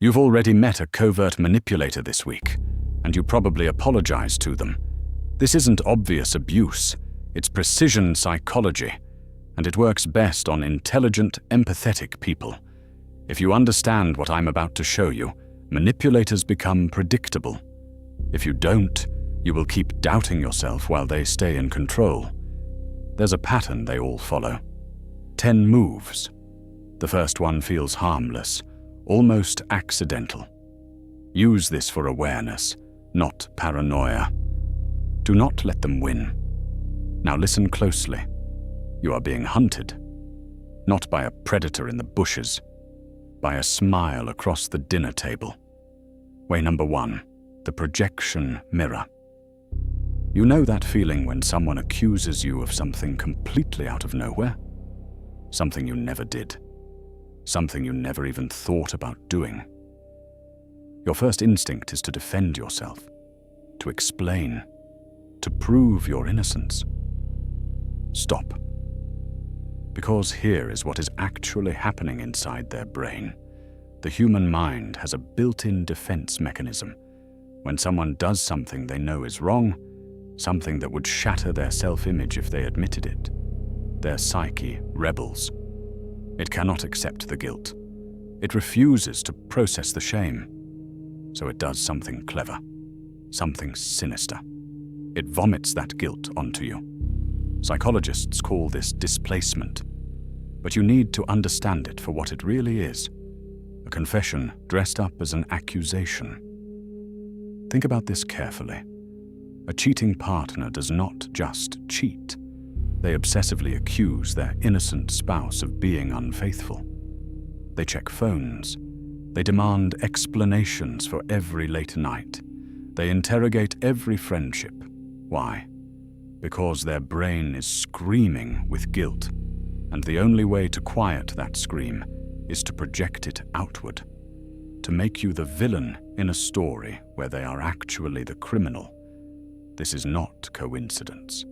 You've already met a covert manipulator this week, and you probably apologize to them. This isn't obvious abuse, it's precision psychology, and it works best on intelligent, empathetic people. If you understand what I'm about to show you, manipulators become predictable. If you don't, you will keep doubting yourself while they stay in control. There's a pattern they all follow. 10 moves. The first one feels harmless, almost accidental. Use this for awareness, not paranoia. Do not let them win. Now listen closely. You are being hunted, not by a predator in the bushes, by a smile across the dinner table. Way number 1, the projection mirror. You know that feeling when someone accuses you of something completely out of nowhere? Something you never did. Something you never even thought about doing. Your first instinct is to defend yourself, to explain, to prove your innocence. Stop. Because here is what is actually happening inside their brain. The human mind has a built-in defense mechanism. When someone does something they know is wrong, something that would shatter their self-image if they admitted it, their psyche rebels. It cannot accept the guilt. It refuses to process the shame. So it does something clever, something sinister. It vomits that guilt onto you. Psychologists call this displacement, but you need to understand it for what it really is. A confession dressed up as an accusation. Think about this carefully. A cheating partner does not just cheat. They obsessively accuse their innocent spouse of being unfaithful. They check phones. They demand explanations for every late night. They interrogate every friendship. Why? Because their brain is screaming with guilt, and the only way to quiet that scream is to project it outward, to make you the villain in a story where they are actually the criminal. This is not coincidence.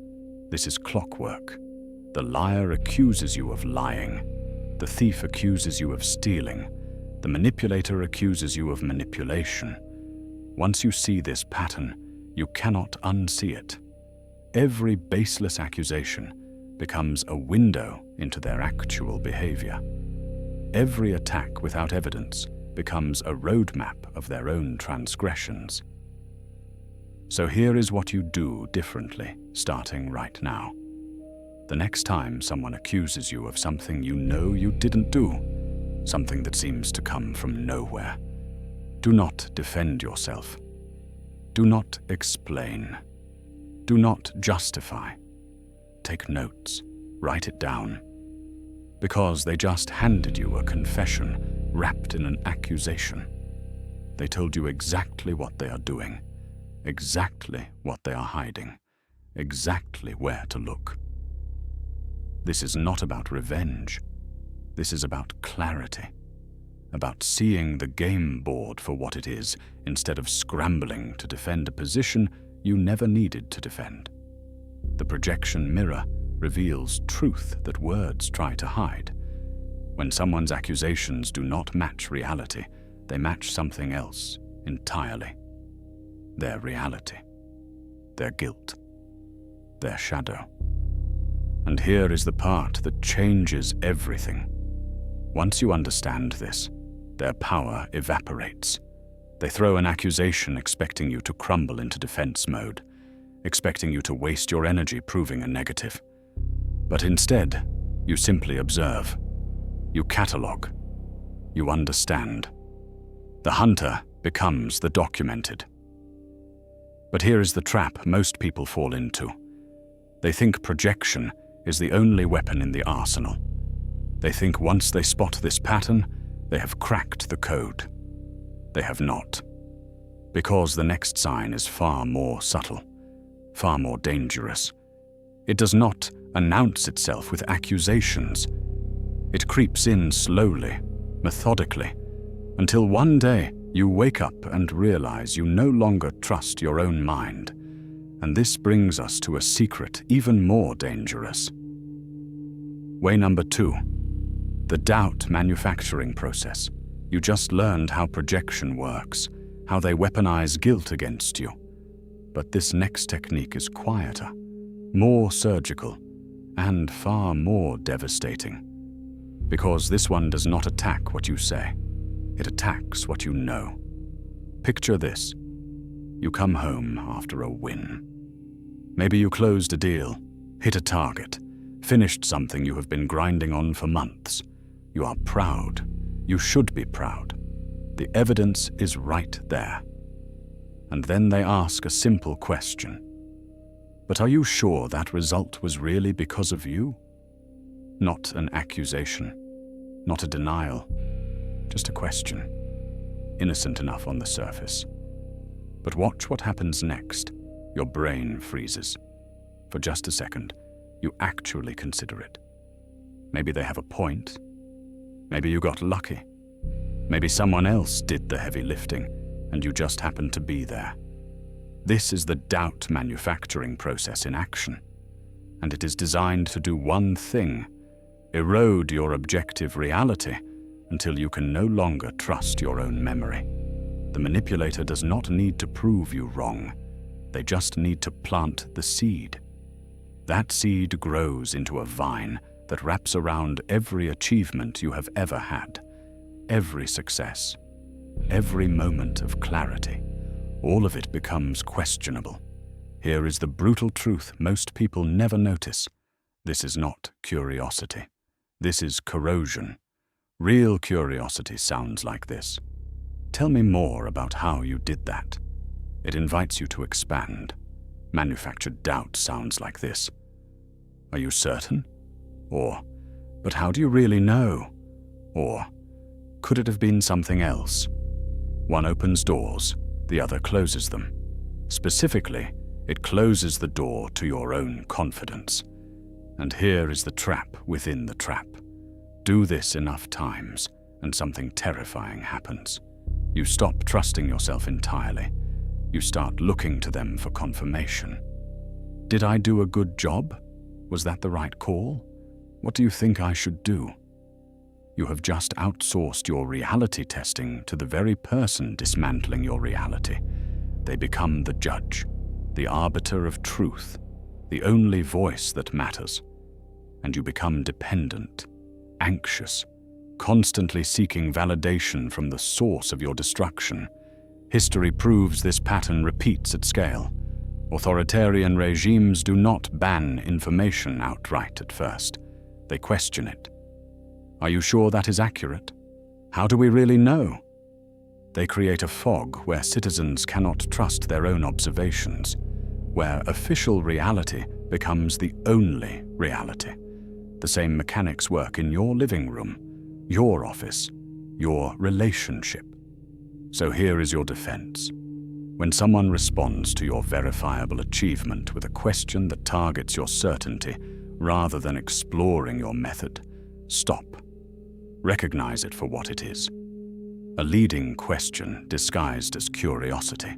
This is clockwork. The liar accuses you of lying. The thief accuses you of stealing. The manipulator accuses you of manipulation. Once you see this pattern, you cannot unsee it. Every baseless accusation becomes a window into their actual behavior. Every attack without evidence becomes a roadmap of their own transgressions. So here is what you do differently, starting right now. The next time someone accuses you of something you know you didn't do, something that seems to come from nowhere, do not defend yourself. Do not explain. Do not justify. Take notes. Write it down. Because they just handed you a confession wrapped in an accusation. They told you exactly what they are doing, exactly what they are hiding, exactly where to look. This is not about revenge. This is about clarity, about seeing the game board for what it is instead of scrambling to defend a position you never needed to defend. The projection mirror reveals truth that words try to hide. When someone's accusations do not match reality, they match something else entirely. Their reality, their guilt, their shadow. And here is the part that changes everything. Once you understand this, their power evaporates. They throw an accusation expecting you to crumble into defense mode, expecting you to waste your energy proving a negative. But instead, you simply observe. You catalog. You understand. The hunter becomes the documented. But here is the trap most people fall into. They think projection is the only weapon in the arsenal. They think once they spot this pattern, they have cracked the code. They have not. Because the next sign is far more subtle, far more dangerous. It does not announce itself with accusations. It creeps in slowly, methodically, until one day you wake up and realize you no longer trust your own mind. And this brings us to a secret even more dangerous. Way number 2, the doubt manufacturing process. You just learned how projection works, how they weaponize guilt against you. But this next technique is quieter, more surgical, and far more devastating. Because this one does not attack what you say. It attacks what you know. Picture this. You come home after a win. Maybe you closed a deal, hit a target, finished something you have been grinding on for months. You are proud. You should be proud. The evidence is right there. And then they ask a simple question. But are you sure that result was really because of you? Not an accusation, not a denial, just a question. Innocent enough on the surface. But watch what happens next. Your brain freezes. For just a second, you actually consider it. Maybe they have a point. Maybe you got lucky. Maybe someone else did the heavy lifting, and you just happened to be there. This is the doubt manufacturing process in action, and it is designed to do one thing: erode your objective reality until you can no longer trust your own memory. The manipulator does not need to prove you wrong. They just need to plant the seed. That seed grows into a vine that wraps around every achievement you have ever had, every success, every moment of clarity. All of it becomes questionable. Here is the brutal truth most people never notice. This is not curiosity. This is corrosion. Real curiosity sounds like this. Tell me more about how you did that. It invites you to expand. Manufactured doubt sounds like this. Are you certain? Or, but how do you really know? Or, could it have been something else? One opens doors, the other closes them. Specifically, it closes the door to your own confidence. And here is the trap within the trap. Do this enough times, and something terrifying happens. You stop trusting yourself entirely. You start looking to them for confirmation. Did I do a good job? Was that the right call? What do you think I should do? You have just outsourced your reality testing to the very person dismantling your reality. They become the judge, the arbiter of truth, the only voice that matters. And you become dependent, anxious, constantly seeking validation from the source of your destruction. History proves this pattern repeats at scale. Authoritarian regimes do not ban information outright at first. They question it. Are you sure that is accurate? How do we really know? They create a fog where citizens cannot trust their own observations, where official reality becomes the only reality. The same mechanics work in your living room, your office, your relationship. So here is your defense. When someone responds to your verifiable achievement with a question that targets your certainty rather than exploring your method, stop. Recognize it for what it is. A leading question disguised as curiosity,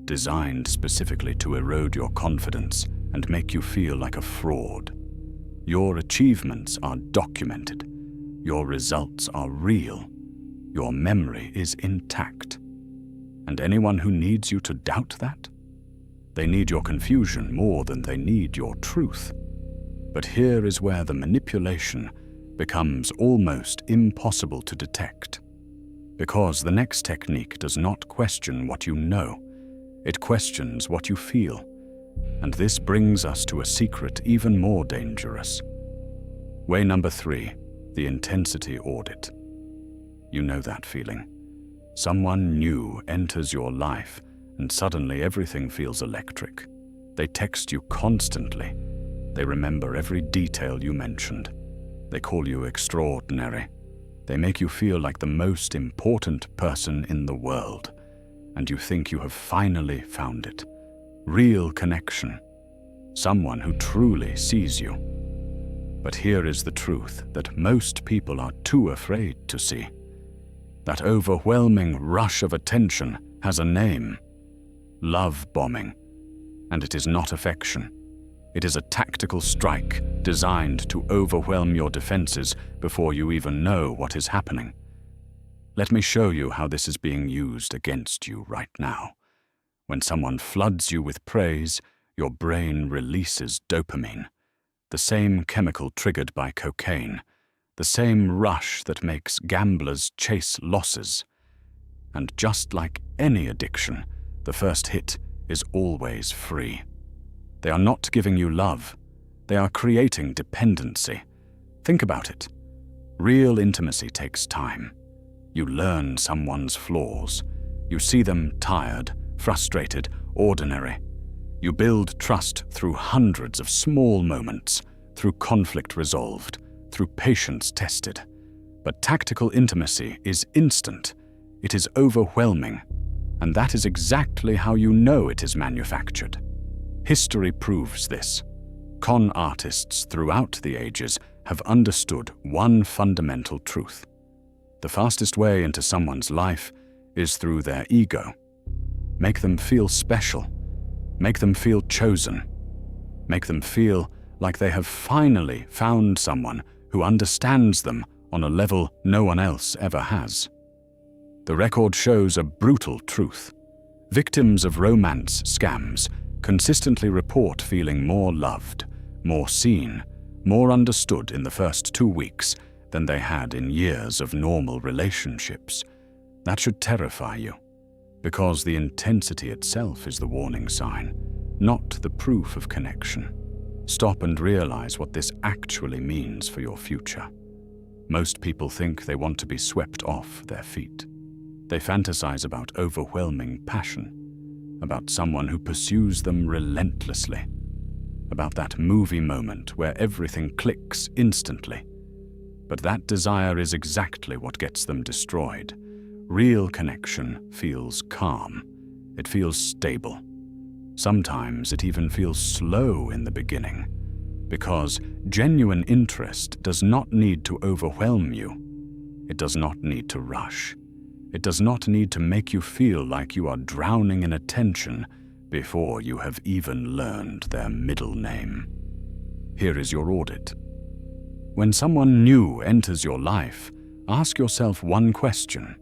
designed specifically to erode your confidence and make you feel like a fraud. Your achievements are documented. Your results are real. Your memory is intact. And anyone who needs you to doubt that? They need your confusion more than they need your truth. But here is where the manipulation becomes almost impossible to detect. Because the next technique does not question what you know, it questions what you feel. And this brings us to a secret even more dangerous. Way number 3, the intensity audit. You know that feeling. Someone new enters your life and suddenly everything feels electric. They text you constantly. They remember every detail you mentioned. They call you extraordinary. They make you feel like the most important person in the world. And you think you have finally found it. Real connection. Someone who truly sees you. But here is the truth that most people are too afraid to see. That overwhelming rush of attention has a name. Love bombing. And it is not affection. It is a tactical strike designed to overwhelm your defenses before you even know what is happening. Let me show you how this is being used against you right now. When someone floods you with praise, your brain releases dopamine, the same chemical triggered by cocaine, the same rush that makes gamblers chase losses. And just like any addiction, the first hit is always free. They are not giving you love. They are creating dependency. Think about it. Real intimacy takes time. You learn someone's flaws. You see them tired, frustrated, ordinary. You build trust through hundreds of small moments, through conflict resolved, through patience tested. But tactical intimacy is instant. It is overwhelming. And that is exactly how you know it is manufactured. History proves this. Con artists throughout the ages have understood one fundamental truth. The fastest way into someone's life is through their ego. Make them feel special. Make them feel chosen. Make them feel like they have finally found someone who understands them on a level no one else ever has. The record shows a brutal truth. Victims of romance scams consistently report feeling more loved, more seen, more understood in the first 2 weeks than they had in years of normal relationships. That should terrify you, because the intensity itself is the warning sign, not the proof of connection. Stop and realize what this actually means for your future. Most people think they want to be swept off their feet. They fantasize about overwhelming passion, about someone who pursues them relentlessly, about that movie moment where everything clicks instantly. But that desire is exactly what gets them destroyed. Real connection feels calm. It feels stable. Sometimes it even feels slow in the beginning, because genuine interest does not need to overwhelm you. It does not need to rush. It does not need to make you feel like you are drowning in attention before you have even learned their middle name. Here is your audit. When someone new enters your life, ask yourself one question.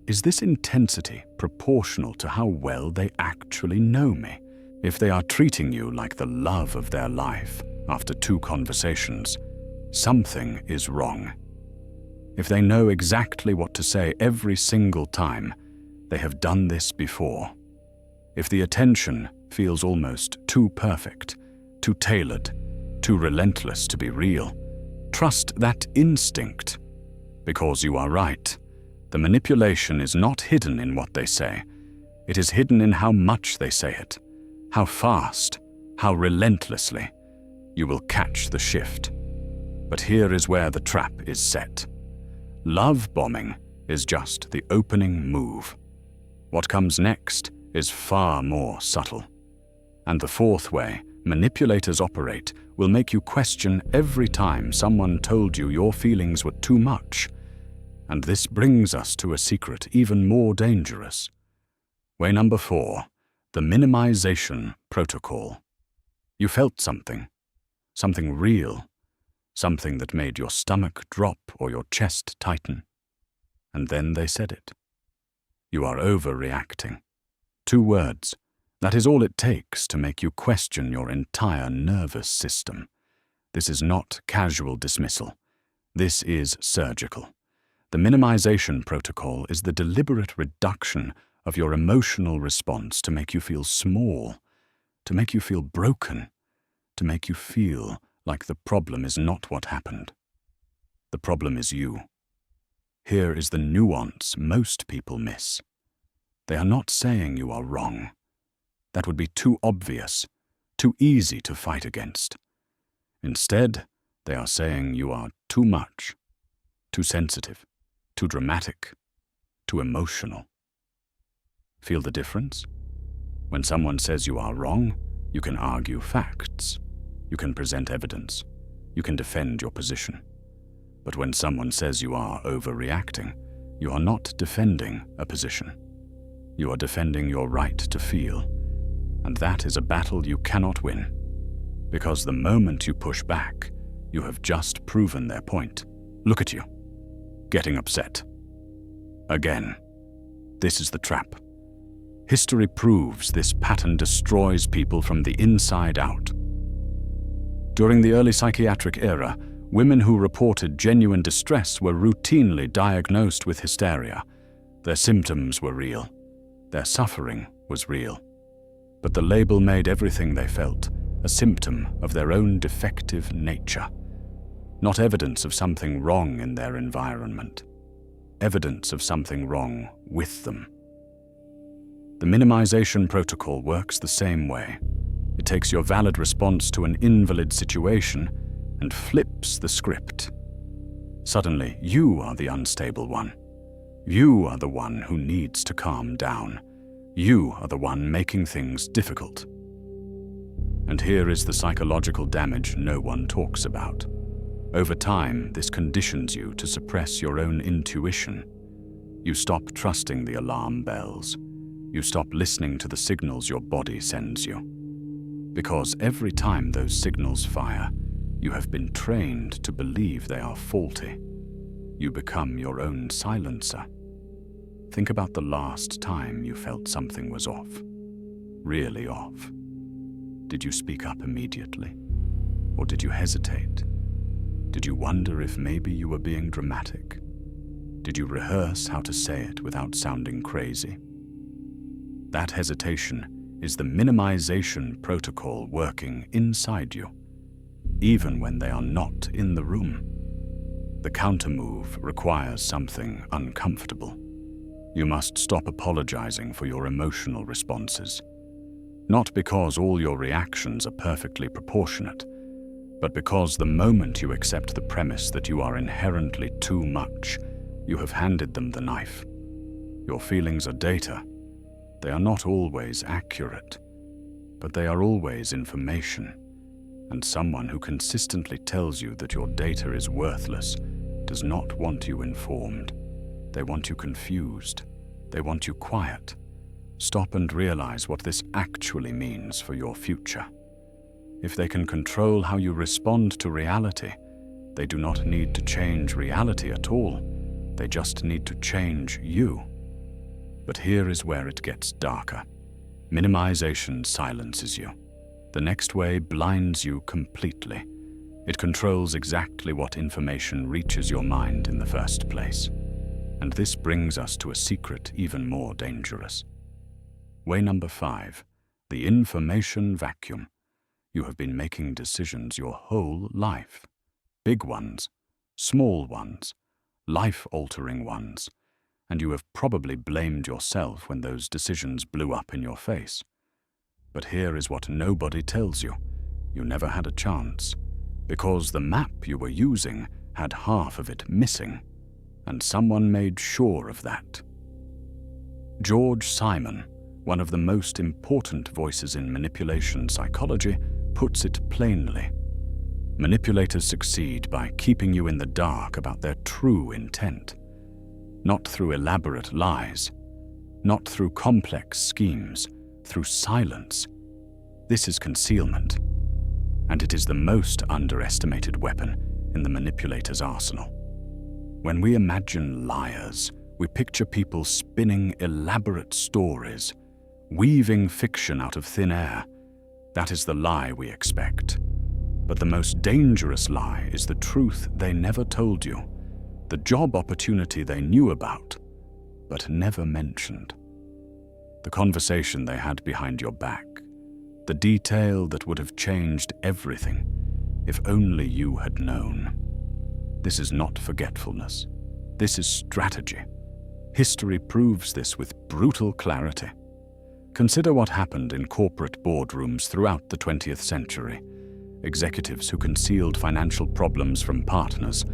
Is this intensity proportional to how well they actually know me? If they are treating you like the love of their life after 2 conversations, something is wrong. If they know exactly what to say every single time, they have done this before. If the attention feels almost too perfect, too tailored, too relentless to be real, trust that instinct. Because you are right. The manipulation is not hidden in what they say. It is hidden in how much they say it, how fast, how relentlessly. You will catch the shift. But here is where the trap is set. Love bombing is just the opening move. What comes next is far more subtle. And the 4th way manipulators operate will make you question every time someone told you your feelings were too much. And this brings us to a secret even more dangerous. Way number 4, the Minimization Protocol. You felt something real, something that made your stomach drop or your chest tighten. And then they said it. You are overreacting. 2 words. That is all it takes to make you question your entire nervous system. This is not casual dismissal. This is surgical. The Minimization Protocol is the deliberate reduction of your emotional response to make you feel small, to make you feel broken, to make you feel like the problem is not what happened. The problem is you. Here is the nuance most people miss. They are not saying you are wrong. That would be too obvious, too easy to fight against. Instead, they are saying you are too much, too sensitive, too dramatic, too emotional. Feel the difference? When someone says you are wrong, you can argue facts. You can present evidence. You can defend your position. But when someone says you are overreacting, you are not defending a position. You are defending your right to feel. And that is a battle you cannot win. Because the moment you push back, you have just proven their point. Look at you, getting upset. Again. This is the trap. History proves this pattern destroys people from the inside out. During the early psychiatric era, women who reported genuine distress were routinely diagnosed with hysteria. Their symptoms were real. Their suffering was real. But the label made everything they felt a symptom of their own defective nature, not evidence of something wrong in their environment, evidence of something wrong with them. The Minimization Protocol works the same way. It takes your valid response to an invalid situation and flips the script. Suddenly, you are the unstable one. You are the one who needs to calm down. You are the one making things difficult. And here is the psychological damage no one talks about. Over time, this conditions you to suppress your own intuition. You stop trusting the alarm bells. You stop listening to the signals your body sends you. Because every time those signals fire, you have been trained to believe they are faulty. You become your own silencer. Think about the last time you felt something was off. Really off. Did you speak up immediately? Or did you hesitate? Did you wonder if maybe you were being dramatic? Did you rehearse how to say it without sounding crazy? That hesitation is the Minimization Protocol working inside you, even when they are not in the room. The countermove requires something uncomfortable. You must stop apologizing for your emotional responses. Not because all your reactions are perfectly proportionate, but because the moment you accept the premise that you are inherently too much, you have handed them the knife. Your feelings are data. They are not always accurate, but they are always information. And someone who consistently tells you that your data is worthless does not want you informed. They want you confused. They want you quiet. Stop and realize what this actually means for your future. If they can control how you respond to reality, they do not need to change reality at all. They just need to change you. But here is where it gets darker. Minimization silences you. The next way blinds you completely. It controls exactly what information reaches your mind in the first place. And this brings us to a secret even more dangerous. Way number 5, the information vacuum. You have been making decisions your whole life. Big ones, small ones, life-altering ones. And you have probably blamed yourself when those decisions blew up in your face. But here is what nobody tells you. You never had a chance, because the map you were using had half of it missing, and someone made sure of that. George Simon, one of the most important voices in manipulation psychology, puts it plainly. Manipulators succeed by keeping you in the dark about their true intent. Not through elaborate lies, not through complex schemes, through silence. This is concealment, and it is the most underestimated weapon in the manipulator's arsenal. When we imagine liars, we picture people spinning elaborate stories, weaving fiction out of thin air. That is the lie we expect. But the most dangerous lie is the truth they never told you. The job opportunity they knew about, but never mentioned. The conversation they had behind your back. The detail that would have changed everything if only you had known. This is not forgetfulness. This is strategy. History proves this with brutal clarity. Consider what happened in corporate boardrooms throughout the 20th century. Executives who concealed financial problems from partners,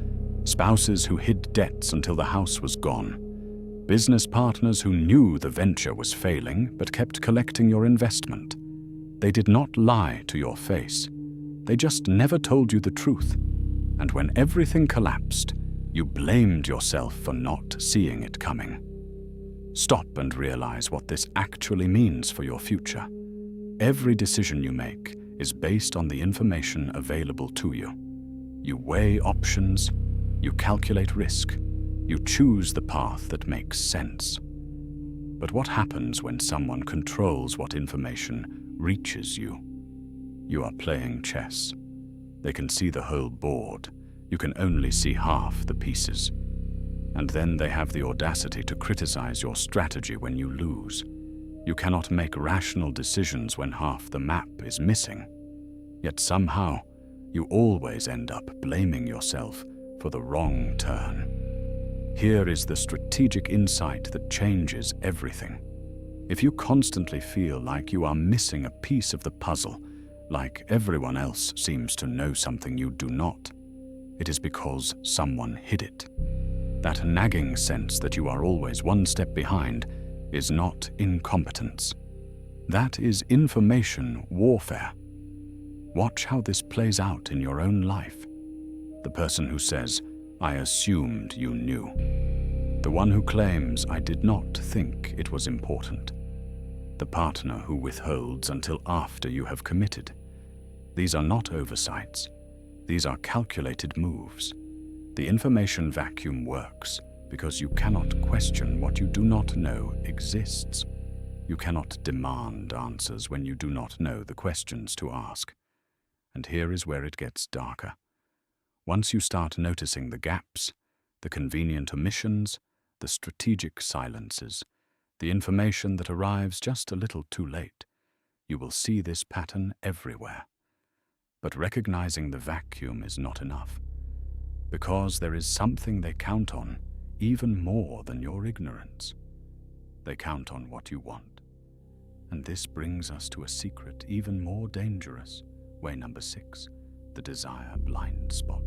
spouses who hid debts until the house was gone, business partners who knew the venture was failing but kept collecting your investment. They did not lie to your face. They just never told you the truth. And when everything collapsed, you blamed yourself for not seeing it coming. Stop and realize what this actually means for your future. Every decision you make is based on the information available to you. You weigh options, you calculate risk, You choose the path that makes sense. But what happens when someone controls what information reaches you? You are playing chess. They can see the whole board. You can only see half the pieces. And then they have the audacity to criticize your strategy when you lose. You cannot make rational decisions when half the map is missing. Yet somehow, you always end up blaming yourself for the wrong turn. Here is the strategic insight that changes everything. If you constantly feel like you are missing a piece of the puzzle, like everyone else seems to know something you do not, it is because someone hid it. That nagging sense that you are always one step behind is not incompetence. That is information warfare. Watch how this plays out in your own life. The person who says, "I assumed you knew." The one who claims, "I did not think it was important." The partner who withholds until after you have committed. These are not oversights. These are calculated moves. The information vacuum works because you cannot question what you do not know exists. You cannot demand answers when you do not know the questions to ask. And here is where it gets darker. Once you start noticing the gaps, the convenient omissions, the strategic silences, the information that arrives just a little too late, you will see this pattern everywhere. But recognizing the vacuum is not enough, because there is something they count on even more than your ignorance. They count on what you want. And this brings us to a secret even more dangerous. Way number 6, the desire blind spot.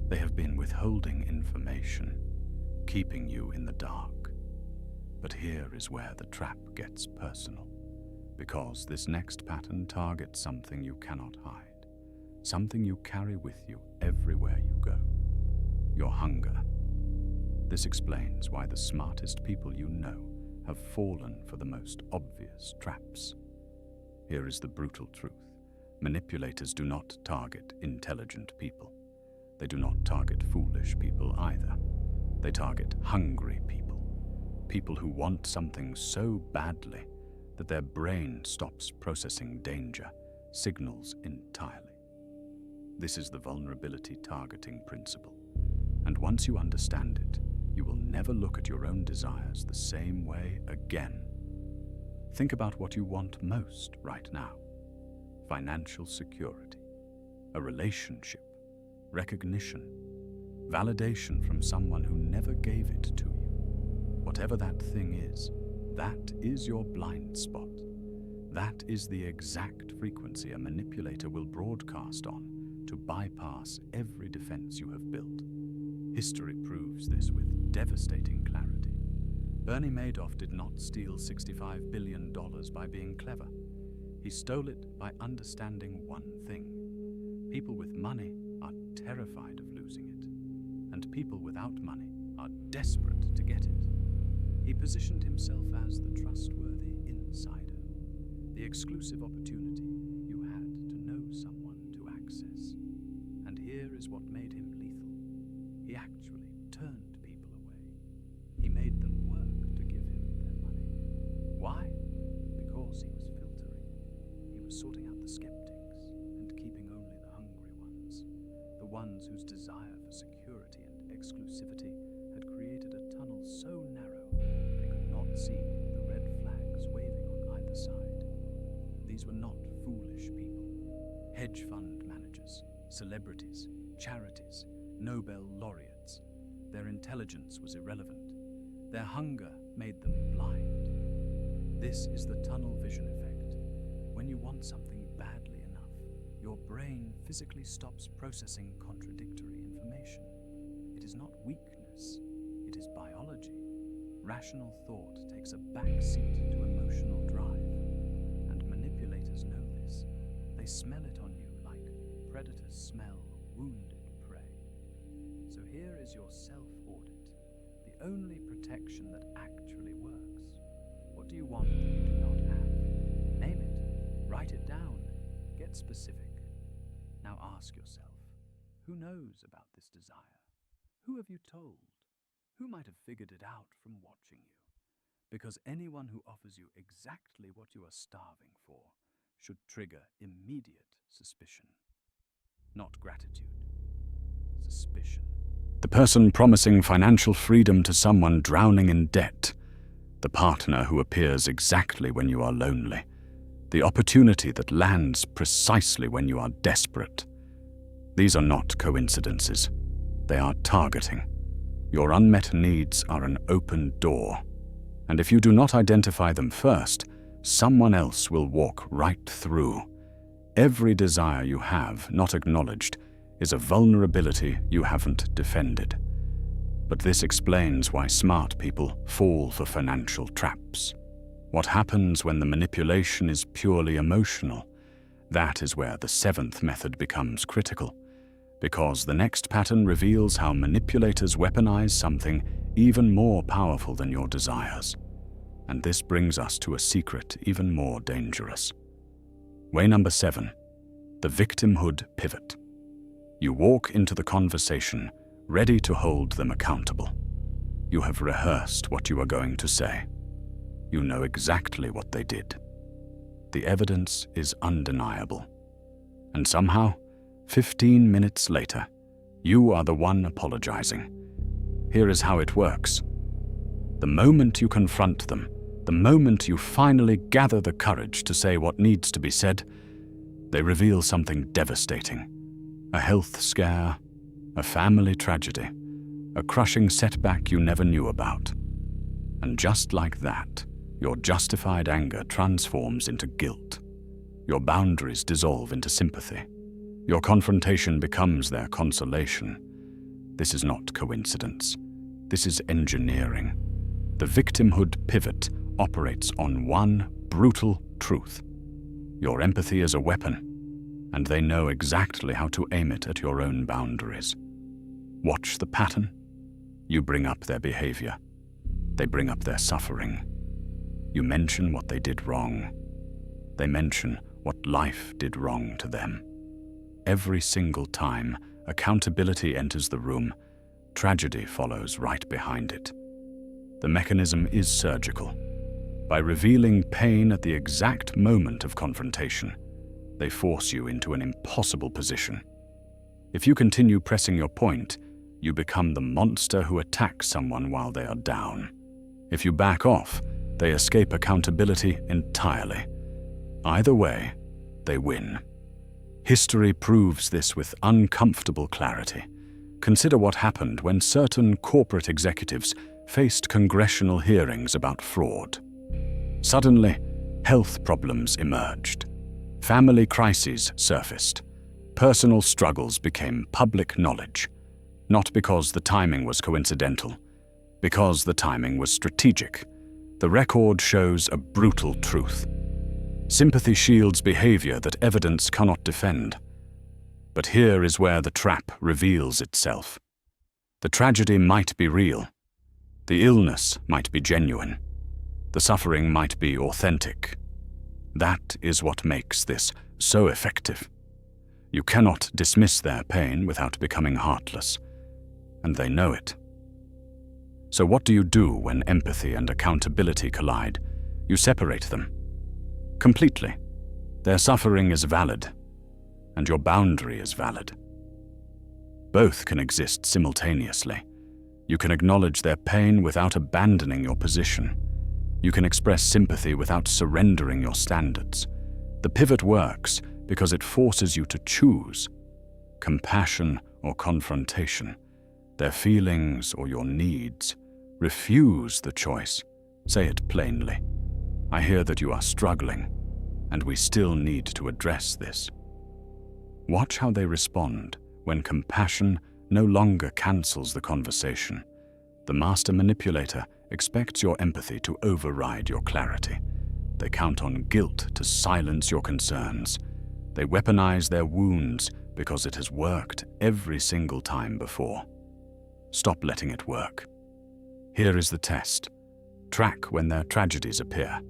They have been withholding information, keeping you in the dark. But here is where the trap gets personal, because this next pattern targets something you cannot hide, something you carry with you everywhere you go: your hunger. This explains why the smartest people you know have fallen for the most obvious traps. Here is the brutal truth. Manipulators do not target intelligent people. They do not target foolish people either. They target hungry people. People who want something so badly that their brain stops processing danger, signals entirely. This is the vulnerability targeting principle. And once you understand it, you will never look at your own desires the same way again. Think about what you want most right now. Financial security, a relationship, recognition, validation from someone who never gave it to you. Whatever that thing is, that is your blind spot. That is the exact frequency a manipulator will broadcast on to bypass every defense you have built. History proves this with devastating clarity. Bernie Madoff did not steal $65 billion by being clever. He stole it by understanding one thing. People with money are terrified of losing it, and people without money are desperate to get it. He positioned himself as the trustworthy insider, the exclusive opportunity you had to know someone to access. And here is what made him lethal. He actually turned people away. He made them work to give him their money. Why? Because he was filtering. He was sorting out the skeptics and keeping only the hungry ones, the ones whose desire for security and exclusivity had created a tunnel so narrow they could not see the red flags waving on either side. These were not foolish people. Hedge fund managers, celebrities, charities, Nobel laureates. Their intelligence was irrelevant. Their hunger made them blind. This is the tunnel vision effect. When you want something badly enough, your brain physically stops processing contradictory information. It is not weakness, it is biology. Rational thought takes a back seat to emotional drive, and manipulators know this. They smell it on you like predators smell wounded prey. So here is your self-audit, the only protection that actually works. What do you want that you do not have? Name it. Write it down. Get specific. Now ask yourself, who knows about this desire? Who have you told? who might have figured it out from watching you. Because anyone who offers you exactly what you are starving for should trigger immediate suspicion. Not gratitude. Suspicion. The person promising financial freedom to someone drowning in debt. The partner who appears exactly when you are lonely. The opportunity that lands precisely when you are desperate. These are not coincidences. They are targeting. Your unmet needs are an open door. And if you do not identify them first, someone else will walk right through. Every desire you have not acknowledged is a vulnerability you haven't defended. But this explains why smart people fall for financial traps. What happens when the manipulation is purely emotional? That is where the seventh method becomes critical, because the next pattern reveals how manipulators weaponize something even more powerful than your desires. And this brings us to a secret even more dangerous. Way number 7, the victimhood pivot. You walk into the conversation ready to hold them accountable. You have rehearsed what you are going to say. You know exactly what they did. The evidence is undeniable. And somehow, 15 minutes later, you are the one apologizing. Here is how it works. The moment you confront them, the moment you finally gather the courage to say what needs to be said, they reveal something devastating. A health scare, a family tragedy, a crushing setback you never knew about. And just like that, your justified anger transforms into guilt. Your boundaries dissolve into sympathy. Your confrontation becomes their consolation. This is not coincidence. This is engineering. The victimhood pivot operates on one brutal truth. Your empathy is a weapon, and they know exactly how to aim it at your own boundaries. Watch the pattern. You bring up their behavior. They bring up their suffering. You mention what they did wrong. They mention what life did wrong to them. Every single time accountability enters the room, tragedy follows right behind it. The mechanism is surgical. By revealing pain at the exact moment of confrontation, they force you into an impossible position. If you continue pressing your point, you become the monster who attacks someone while they are down. If you back off, they escape accountability entirely. Either way, they win. History proves this with uncomfortable clarity. Consider what happened when certain corporate executives faced congressional hearings about fraud. Suddenly, health problems emerged. Family crises surfaced. Personal struggles became public knowledge. Not because the timing was coincidental, because the timing was strategic. The record shows a brutal truth. Sympathy shields behavior that evidence cannot defend. But here is where the trap reveals itself. The tragedy might be real. The illness might be genuine. The suffering might be authentic. That is what makes this so effective. You cannot dismiss their pain without becoming heartless, and they know it. So what do you do when empathy and accountability collide? You separate them. Completely. Their suffering is valid, and your boundary is valid. Both can exist simultaneously. You can acknowledge their pain without abandoning your position. You can express sympathy without surrendering your standards. The pivot works because it forces you to choose compassion or confrontation, their feelings or your needs. Refuse the choice. Say it plainly. I hear that you are struggling, and we still need to address this. Watch how they respond when compassion no longer cancels the conversation. The master manipulator expects your empathy to override your clarity. They count on guilt to silence your concerns. They weaponize their wounds because it has worked every single time before. Stop letting it work. Here is the test. Track when their tragedies appear.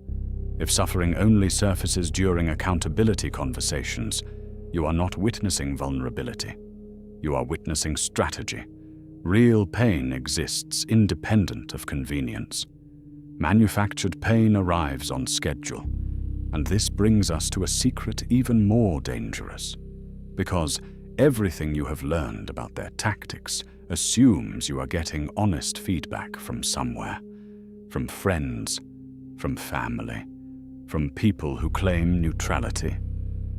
If suffering only surfaces during accountability conversations, you are not witnessing vulnerability. You are witnessing strategy. Real pain exists independent of convenience. Manufactured pain arrives on schedule, and this brings us to a secret even more dangerous, because everything you have learned about their tactics assumes you are getting honest feedback from somewhere, from friends, from family, from people who claim neutrality.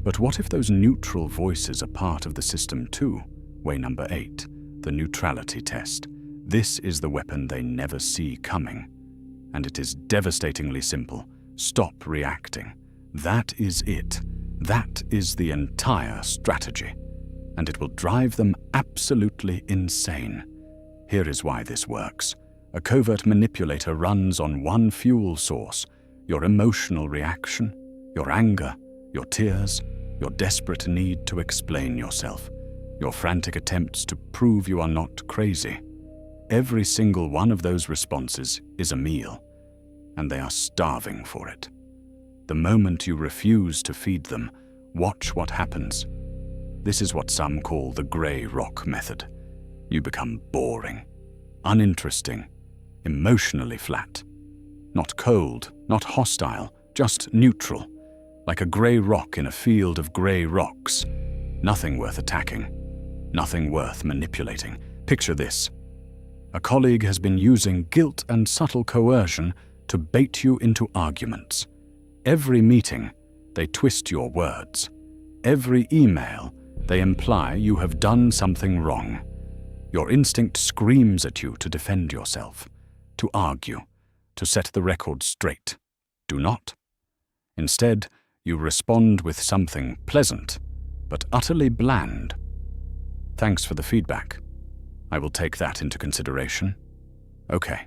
But what if those neutral voices are part of the system too? Way number 8, the neutrality test. This is the weapon they never see coming. And it is devastatingly simple. Stop reacting. That is it. That is the entire strategy. And it will drive them absolutely insane. Here is why this works. A covert manipulator runs on one fuel source: your emotional reaction, your anger, your tears, your desperate need to explain yourself, your frantic attempts to prove you are not crazy. Every single one of those responses is a meal, and they are starving for it. The moment you refuse to feed them, watch what happens. This is what some call the grey rock method. You become boring, uninteresting, emotionally flat. Not cold, not hostile, just neutral, like a grey rock in a field of grey rocks. Nothing worth attacking, nothing worth manipulating. Picture this. A colleague has been using guilt and subtle coercion to bait you into arguments. Every meeting, they twist your words. Every email, they imply you have done something wrong. Your instinct screams at you to defend yourself, to argue, to set the record straight. Do not. Instead, you respond with something pleasant, but utterly bland. Thanks for the feedback. I will take that into consideration. Okay.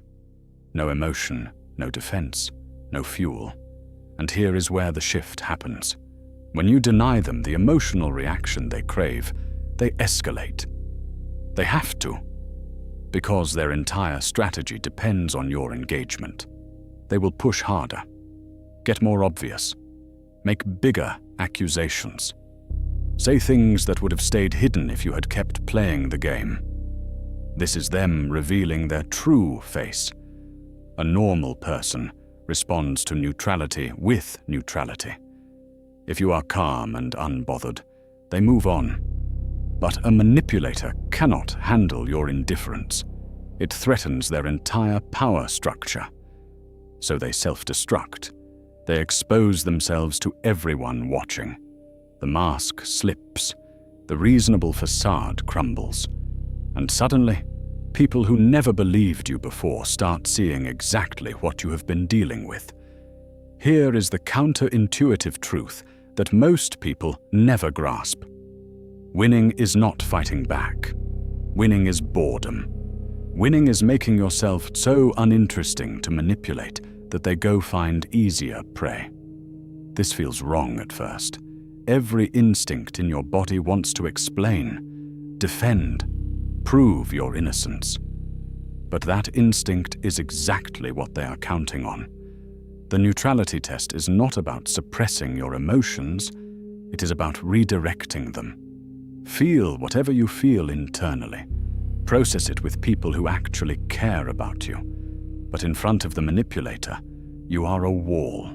No emotion, no defense, no fuel. And here is where the shift happens. When you deny them the emotional reaction they crave, they escalate. They have to, because their entire strategy depends on your engagement. They will push harder, get more obvious, make bigger accusations, say things that would have stayed hidden if you had kept playing the game. This is them revealing their true face. A normal person responds to neutrality with neutrality. If you are calm and unbothered, they move on. But a manipulator cannot handle your indifference. It threatens their entire power structure. So they self-destruct. They expose themselves to everyone watching. The mask slips. The reasonable facade crumbles. And suddenly, people who never believed you before start seeing exactly what you have been dealing with. Here is the counterintuitive truth that most people never grasp. Winning is not fighting back. Winning is boredom. Winning is making yourself so uninteresting to manipulate that they go find easier prey. This feels wrong at first. Every instinct in your body wants to explain, defend, prove your innocence. But that instinct is exactly what they are counting on. The neutrality test is not about suppressing your emotions, it is about redirecting them. Feel whatever you feel internally. Process it with people who actually care about you. But in front of the manipulator, you are a wall.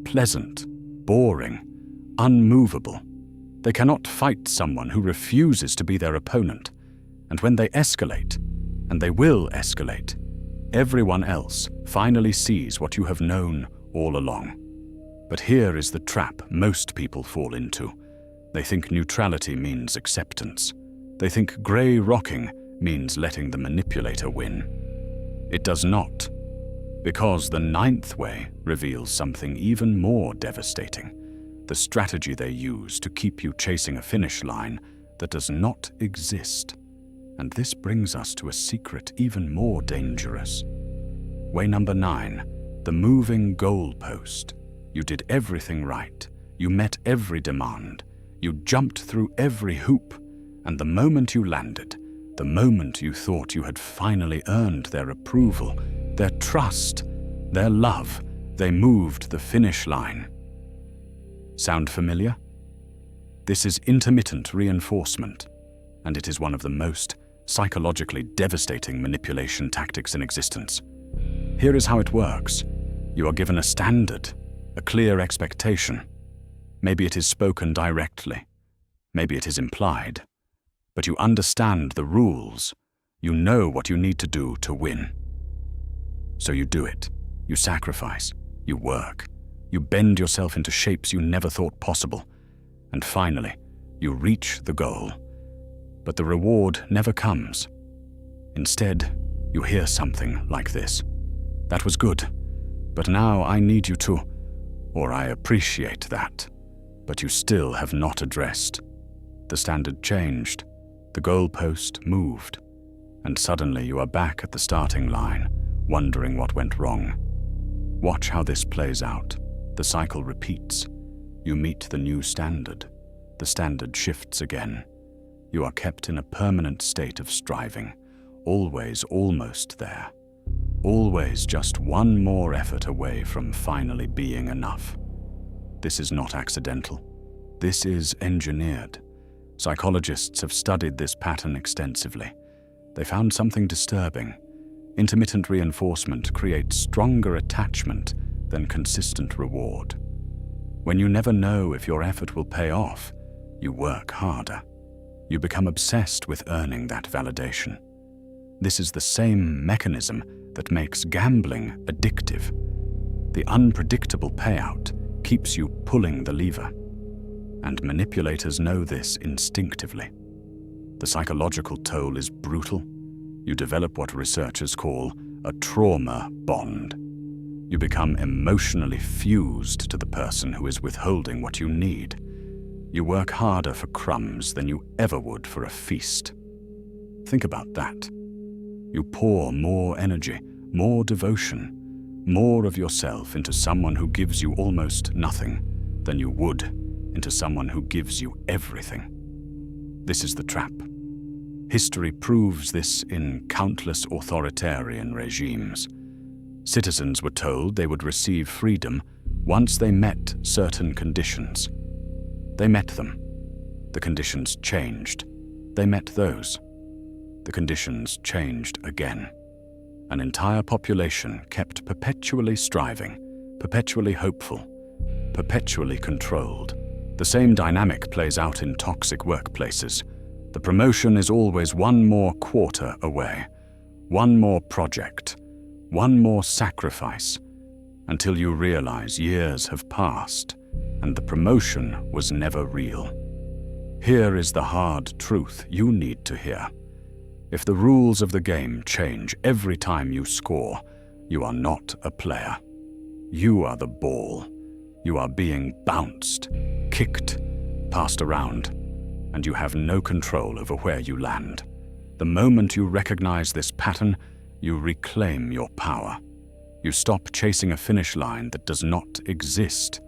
Pleasant, boring, unmovable. They cannot fight someone who refuses to be their opponent. And when they escalate, and they will escalate, everyone else finally sees what you have known all along. But here is the trap most people fall into. They think neutrality means acceptance. They think grey rocking means letting the manipulator win. It does not, because the 9th way reveals something even more devastating. The strategy they use to keep you chasing a finish line that does not exist. And this brings us to a secret even more dangerous. Way number 9, the moving goalpost. You did everything right. You met every demand. You jumped through every hoop. And the moment you landed, the moment you thought you had finally earned their approval, their trust, their love, they moved the finish line. Sound familiar? This is intermittent reinforcement, and it is one of the most psychologically devastating manipulation tactics in existence. Here is how it works. You are given a standard, a clear expectation. Maybe it is spoken directly. Maybe it is implied. But you understand the rules. You know what you need to do to win. So you do it. You sacrifice. You work. You bend yourself into shapes you never thought possible. And finally, you reach the goal. But the reward never comes. Instead, you hear something like this. That was good, but now I need you to, or I appreciate that, but you still have not addressed. The standard changed, the goalpost moved, and suddenly you are back at the starting line, wondering what went wrong. Watch how this plays out. The cycle repeats. You meet the new standard. The standard shifts again. You are kept in a permanent state of striving, always almost there. Always just one more effort away from finally being enough. This is not accidental. This is engineered. Psychologists have studied this pattern extensively. They found something disturbing. Intermittent reinforcement creates stronger attachment than consistent reward. When you never know if your effort will pay off, you work harder. You become obsessed with earning that validation. This is the same mechanism that makes gambling addictive. The unpredictable payout keeps you pulling the lever. And manipulators know this instinctively. The psychological toll is brutal. You develop what researchers call a trauma bond. You become emotionally fused to the person who is withholding what you need. You work harder for crumbs than you ever would for a feast. Think about that. You pour more energy, more devotion, more of yourself into someone who gives you almost nothing than you would into someone who gives you everything. This is the trap. History proves this in countless authoritarian regimes. Citizens were told they would receive freedom once they met certain conditions. They met them. The conditions changed. They met those. The conditions changed again. An entire population kept perpetually striving, perpetually hopeful, perpetually controlled. The same dynamic plays out in toxic workplaces. The promotion is always one more quarter away, one more project, one more sacrifice, until you realize years have passed and the promotion was never real. Here is the hard truth you need to hear. If the rules of the game change every time you score, you are not a player. You are the ball. You are being bounced, kicked, passed around, and you have no control over where you land. The moment you recognize this pattern, you reclaim your power. You stop chasing a finish line that does not exist.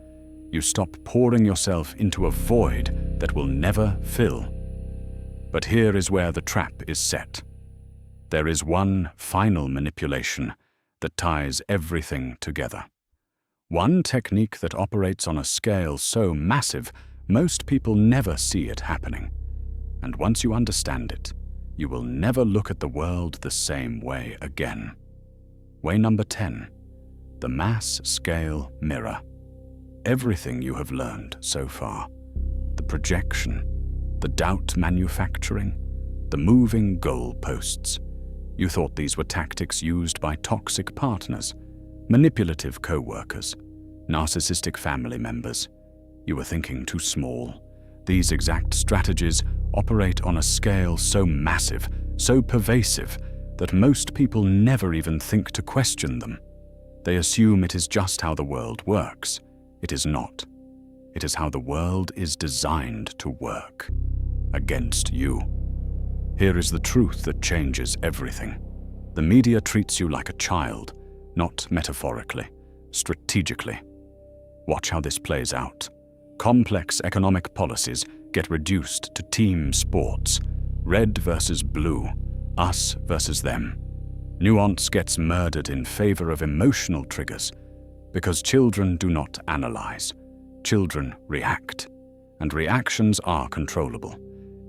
You stop pouring yourself into a void that will never fill. But here is where the trap is set. There is one final manipulation that ties everything together. One technique that operates on a scale so massive, most people never see it happening. And once you understand it, you will never look at the world the same way again. Way number 10, the mass scale mirror. Everything you have learned so far, the projection, the doubt manufacturing, the moving goalposts. You thought these were tactics used by toxic partners, manipulative co-workers, narcissistic family members. You were thinking too small. These exact strategies operate on a scale so massive, so pervasive, that most people never even think to question them. They assume it is just how the world works. It is not. It is how the world is designed to work. Against you. Here is the truth that changes everything. The media treats you like a child, not metaphorically, strategically. Watch how this plays out. Complex economic policies get reduced to team sports. Red versus blue, us versus them. Nuance gets murdered in favor of emotional triggers because children do not analyze. Children react, and reactions are controllable.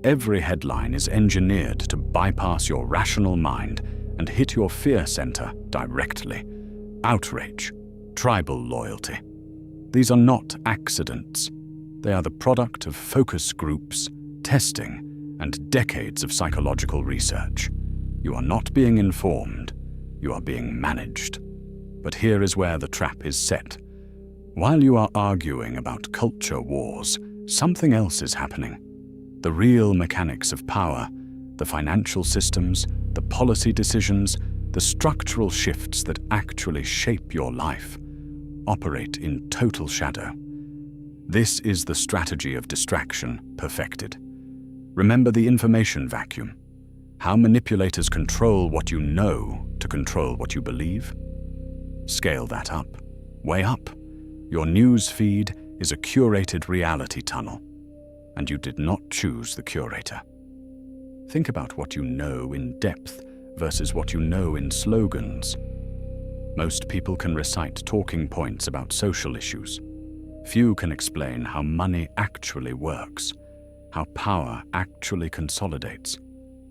Every headline is engineered to bypass your rational mind and hit your fear center directly. Outrage, tribal loyalty. These are not accidents. They are the product of focus groups, testing, and decades of psychological research. You are not being informed, you are being managed. But here is where the trap is set. While you are arguing about culture wars, something else is happening. The real mechanics of power, the financial systems, the policy decisions, the structural shifts that actually shape your life, operate in total shadow. This is the strategy of distraction perfected. Remember the information vacuum. How manipulators control what you know to control what you believe? Scale that up. Way up. Your news feed is a curated reality tunnel, and you did not choose the curator. Think about what you know in depth versus what you know in slogans. Most people can recite talking points about social issues. Few can explain how money actually works, how power actually consolidates,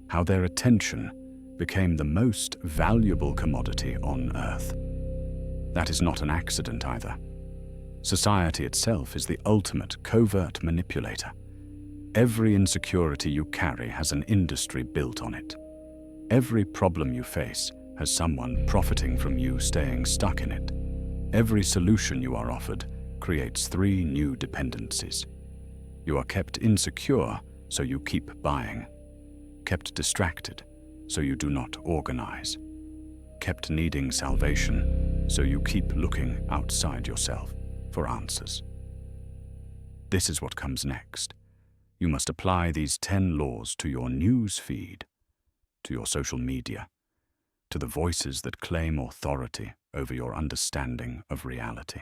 how their attention became the most valuable commodity on Earth. That is not an accident either. Society itself is the ultimate covert manipulator. Every insecurity you carry has an industry built on it. Every problem you face has someone profiting from you staying stuck in it. Every solution you are offered creates 3 new dependencies. You are kept insecure, so you keep buying. Kept distracted, so you do not organize. Kept needing salvation, so you keep looking outside yourself for answers. This is what comes next. You must apply these 10 laws to your news feed, to your social media, to the voices that claim authority over your understanding of reality.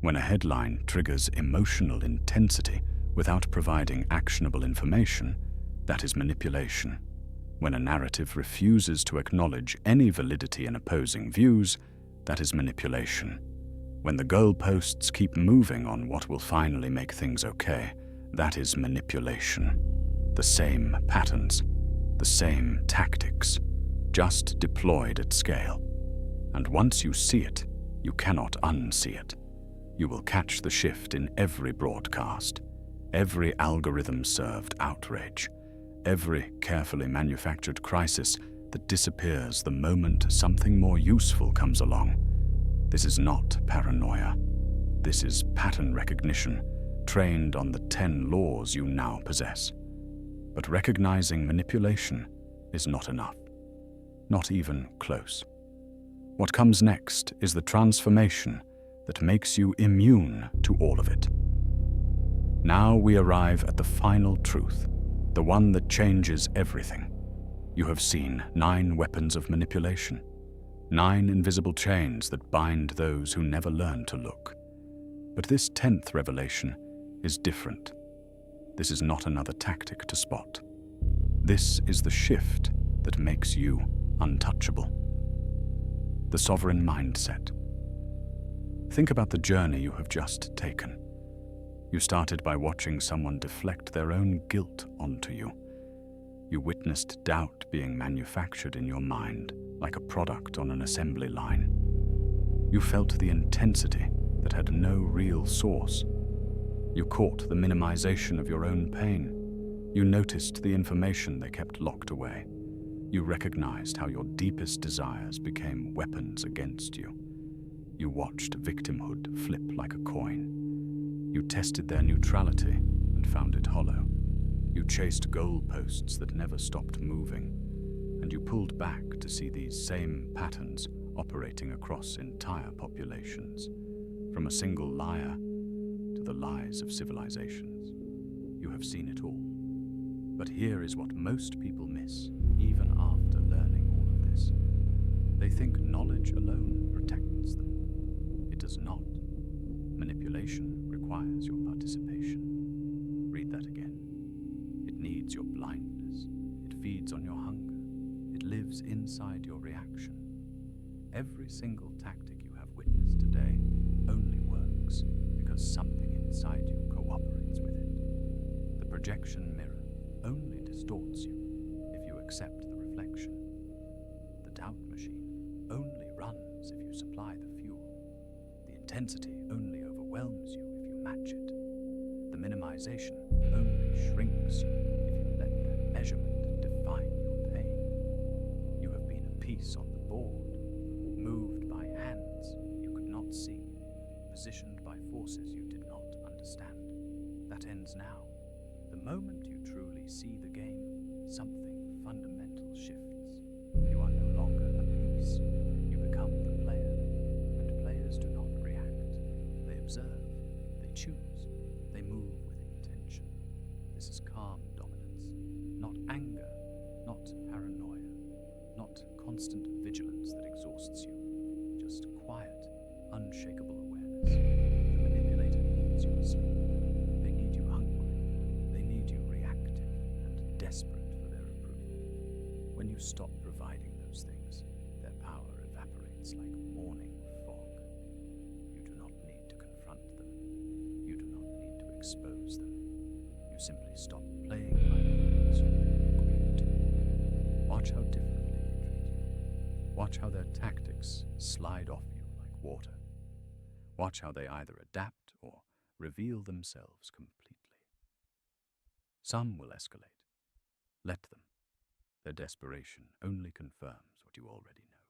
When a headline triggers emotional intensity without providing actionable information, that is manipulation. When a narrative refuses to acknowledge any validity in opposing views, that is manipulation. When the goalposts keep moving on what will finally make things okay, that is manipulation. The same patterns, the same tactics, just deployed at scale. And once you see it, you cannot unsee it. You will catch the shift in every broadcast, every algorithm-served outrage, every carefully manufactured crisis that disappears the moment something more useful comes along. This is not paranoia. This is pattern recognition, trained on the 10 laws you now possess. But recognizing manipulation is not enough. Not even close. What comes next is the transformation that makes you immune to all of it. Now we arrive at the final truth, the one that changes everything. You have seen 9 weapons of manipulation, 9 invisible chains that bind those who never learn to look. But this 10th revelation is different. This is not another tactic to spot. This is the shift that makes you untouchable. The sovereign mindset. Think about the journey you have just taken. You started by watching someone deflect their own guilt onto you. You witnessed doubt being manufactured in your mind like a product on an assembly line. You felt the intensity that had no real source. You caught the minimization of your own pain. You noticed the information they kept locked away. You recognized how your deepest desires became weapons against you. You watched victimhood flip like a coin. You tested their neutrality and found it hollow. You chased goalposts that never stopped moving, and you pulled back to see these same patterns operating across entire populations, from a single liar to the lies of civilizations. You have seen it all. But here is what most people miss, even after learning all of this. They think knowledge alone protects them. It does not. Manipulation requires your participation. Read that again. It needs your blindness. It feeds on your hunger. It lives inside your reaction. Every single tactic you have witnessed today only works because something inside you cooperates with it. The projection mirror, only distorts you if you accept the reflection. The doubt machine only runs if you supply the fuel. The intensity only overwhelms you if you match it. The minimization only shrinks you if you let that measurement define your pain. You have been a piece on the board, moved by hands you could not see, positioned by forces you did not understand. That ends now. The moment you truly see the game, something fundamental shifts. You are no longer a piece. You become the player. And players do not react. They observe. They choose. They move with intention. This is calm dominance. Not anger. Not paranoia. Not constant vigilance that exhausts you. Just quiet, unshakable awareness. The manipulator needs you asleep. They need you hungry. They need you reactive and desperate for their approval. When you stop providing those things, their power evaporates like morning fog. You do not need to confront them. You do not need to expose them. You simply stop playing by the rules you agreed to. Watch how differently they treat you. Watch how their tactics slide off you like water. Watch how they either adapt or reveal themselves completely. Some will escalate. Let them. Their desperation only confirms what you already know.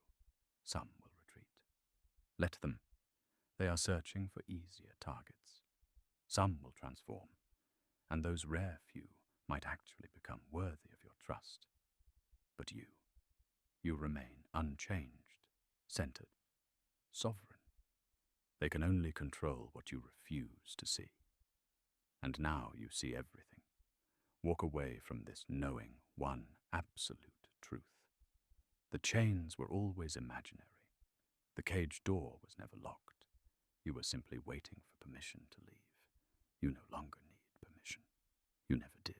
Some will retreat. Let them. They are searching for easier targets. Some will transform, and those rare few might actually become worthy of your trust. But you remain unchanged, centered, sovereign. They can only control what you refuse to see. And now you see everything. Walk away from this knowing one absolute truth. The chains were always imaginary. The cage door was never locked. You were simply waiting for permission to leave. You no longer need permission. You never did.